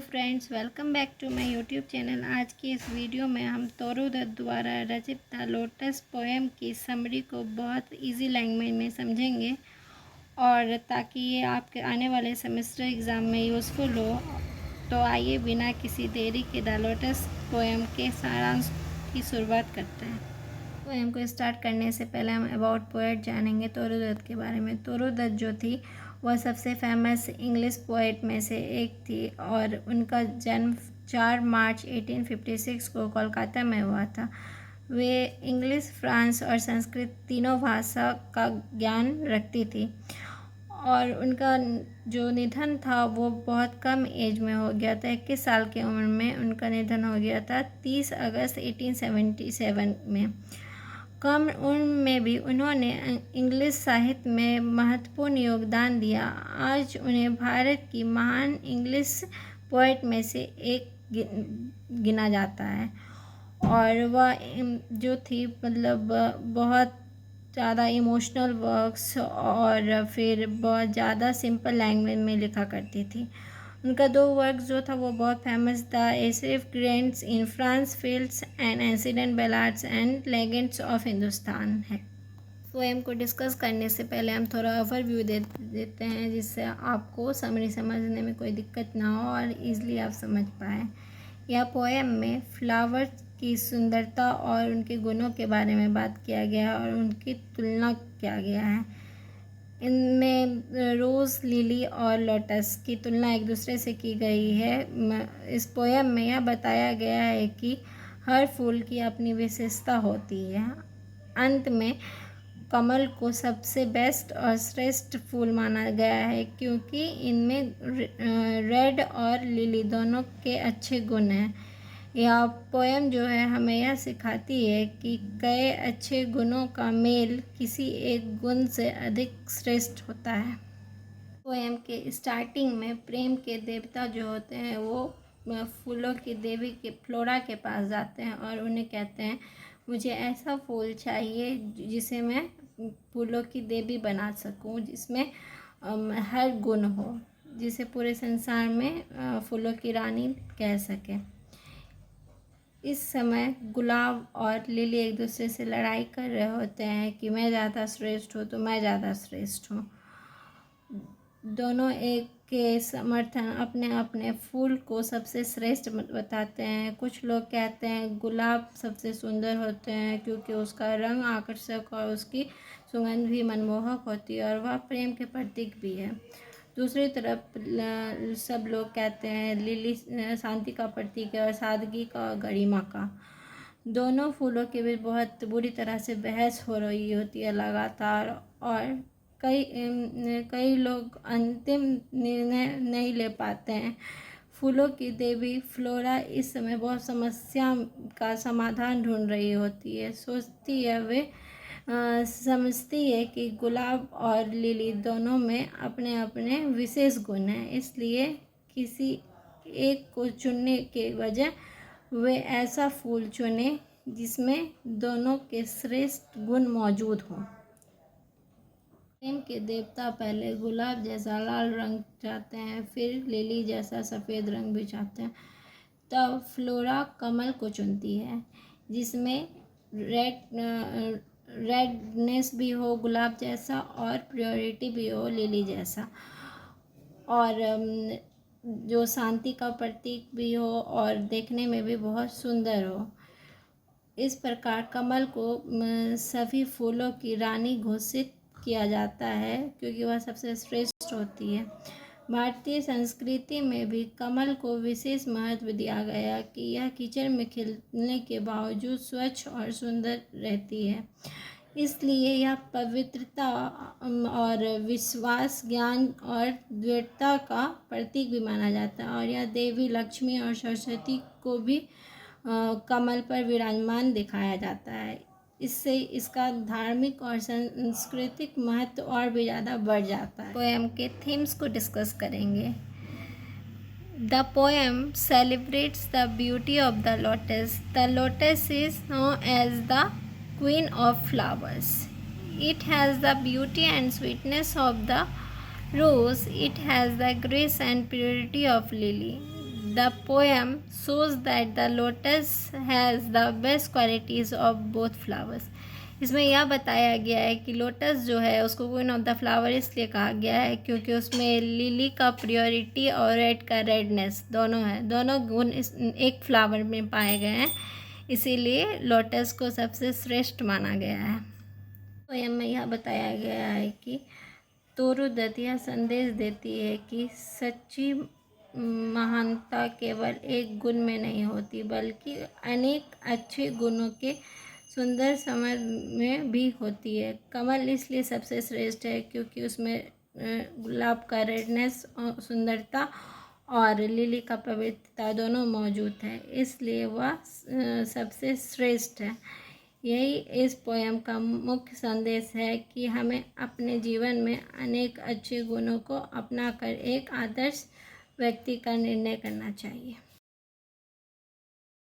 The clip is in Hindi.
Friends, welcome back to my YouTube channel. आज की इस वीडियो में हम तोरू दत्त द्वारा रचित द लोटस पोएम की समरी को बहुत इजी लैंग्वेज में समझेंगे और ताकि ये आपके आने वाले सेमेस्टर एग्ज़ाम में यूज़फुल हो। तो आइए बिना किसी देरी के द लोटस पोएम के सारांश की शुरुआत करते हैं। पोएम को स्टार्ट करने से पहले हम अबाउट पोएट जानेंगे तोरू दत्त के बारे में। तोरू दत्त जो थी वह सबसे फेमस इंग्लिश पोएट में से एक थी और उनका जन्म 4 मार्च 1856 को कोलकाता में हुआ था। वे इंग्लिश, फ्रांस और संस्कृत तीनों भाषा का ज्ञान रखती थी और उनका जो निधन था वो बहुत कम एज में हो गया था। 21 साल की उम्र में उनका निधन हो गया था 30 अगस्त 1877 में। कम उम्र में भी उन्होंने इंग्लिश साहित्य में महत्वपूर्ण योगदान दिया। आज उन्हें भारत की महान इंग्लिश पोएट में से एक गिना जाता है और वह जो थी मतलब बहुत ज़्यादा इमोशनल वर्क्स और फिर बहुत ज़्यादा सिंपल लैंग्वेज में लिखा करती थी। उनका 2 वर्क जो था वो बहुत फेमस था, a sheaf gleaned in France fields and ancient ballads and legends of Hindustan है। पोएम को डिस्कस करने से पहले हम थोड़ा ओवरव्यू देते हैं जिससे आपको समरी समझने में कोई दिक्कत ना हो और इजीली आप समझ पाएँ। यह पोएम में फ्लावर्स की सुंदरता और उनके गुणों के बारे में बात किया गया है और उनकी तुलना किया गया है। इनमें रोज़, लिली और लोटस की तुलना एक दूसरे से की गई है। इस पोएम में यह बताया गया है कि हर फूल की अपनी विशेषता होती है। अंत में कमल को सबसे बेस्ट और श्रेष्ठ फूल माना गया है क्योंकि इनमें रेड और लिली दोनों के अच्छे गुण हैं। यह पोएम जो है हमें यह सिखाती है कि कई अच्छे गुणों का मेल किसी एक गुण से अधिक श्रेष्ठ होता है। पोएम के स्टार्टिंग में प्रेम के देवता जो होते हैं वो फूलों की देवी के फ्लोरा के पास जाते हैं और उन्हें कहते हैं मुझे ऐसा फूल चाहिए जिसे मैं फूलों की देवी बना सकूं, जिसमें हर गुण हो, जिसे पूरे संसार में फूलों की रानी कह सके। इस समय गुलाब और लिली एक दूसरे से लड़ाई कर रहे होते हैं कि मैं ज़्यादा श्रेष्ठ हूँ तो मैं ज़्यादा श्रेष्ठ हूँ। दोनों एक के समर्थन अपने अपने फूल को सबसे श्रेष्ठ बताते हैं। कुछ लोग कहते हैं गुलाब सबसे सुंदर होते हैं क्योंकि उसका रंग आकर्षक और उसकी सुगंध भी मनमोहक होती है और वह प्रेम के प्रतीक भी है। दूसरी तरफ सब लोग कहते हैं लिली शांति का प्रतीक है और सादगी का, गरिमा का। दोनों फूलों के बीच बहुत बुरी तरह से बहस हो रही होती है लगातार और कई लोग अंतिम निर्णय नहीं ले पाते हैं। फूलों की देवी फ्लोरा इस समय बहुत समस्या का समाधान ढूंढ रही होती है। सोचती है वे समझती है कि गुलाब और लिली दोनों में अपने अपने विशेष गुण हैं, इसलिए किसी एक को चुनने के बजाय वे ऐसा फूल चुने जिसमें दोनों के श्रेष्ठ गुण मौजूद हों। प्रेम के देवता पहले गुलाब जैसा लाल रंग चाहते हैं, फिर लिली जैसा सफ़ेद रंग भी चाहते हैं। तब फ्लोरा कमल को चुनती है जिसमें रेडनेस भी हो गुलाब जैसा और प्योरिटी भी हो लिली जैसा और जो शांति का प्रतीक भी हो और देखने में भी बहुत सुंदर हो। इस प्रकार कमल को सभी फूलों की रानी घोषित किया जाता है क्योंकि वह सबसे श्रेष्ठ होती है। भारतीय संस्कृति में भी कमल को विशेष महत्व दिया गया कि यह कीचड़ में खिलने के बावजूद स्वच्छ और सुंदर रहती है, इसलिए यह पवित्रता और विश्वास, ज्ञान और दृढ़ता का प्रतीक भी माना जाता है। और यह देवी लक्ष्मी और सरस्वती को भी कमल पर विराजमान दिखाया जाता है। इससे इसका धार्मिक और सांस्कृतिक महत्व और भी ज़्यादा बढ़ जाता है। पोएम के थीम्स को डिस्कस करेंगे। The poem celebrates the beauty of the lotus. The lotus is known as the queen of flowers. It has the beauty and sweetness of the rose. It has the grace and purity of lily. The poem shows that the lotus has the best qualities of both flowers. इसमें यह बताया गया है कि लोटस जो है उसको क्वीन ऑफ द फ्लावर इसलिए कहा गया है क्योंकि उसमें लिली का प्योरिटी और रेड का रेडनेस दोनों है, दोनों गुण इस एक फ्लावर में पाए गए हैं, इसीलिए लोटस को सबसे श्रेष्ठ माना गया है। पोएम में यह बताया गया है कि तोरू दत्त यह संदेश देती है कि सच्ची महानता केवल एक गुण में नहीं होती बल्कि अनेक अच्छे गुणों के सुंदर समझ में भी होती है। कमल इसलिए सबसे श्रेष्ठ है क्योंकि उसमें गुलाब का रेडनेस और सुंदरता और लिली का पवित्रता दोनों मौजूद है, इसलिए वह सबसे श्रेष्ठ है। यही इस पोएम का मुख्य संदेश है कि हमें अपने जीवन में अनेक अच्छे गुणों को अपनाकर एक आदर्श व्यक्ति का निर्णय करना चाहिए।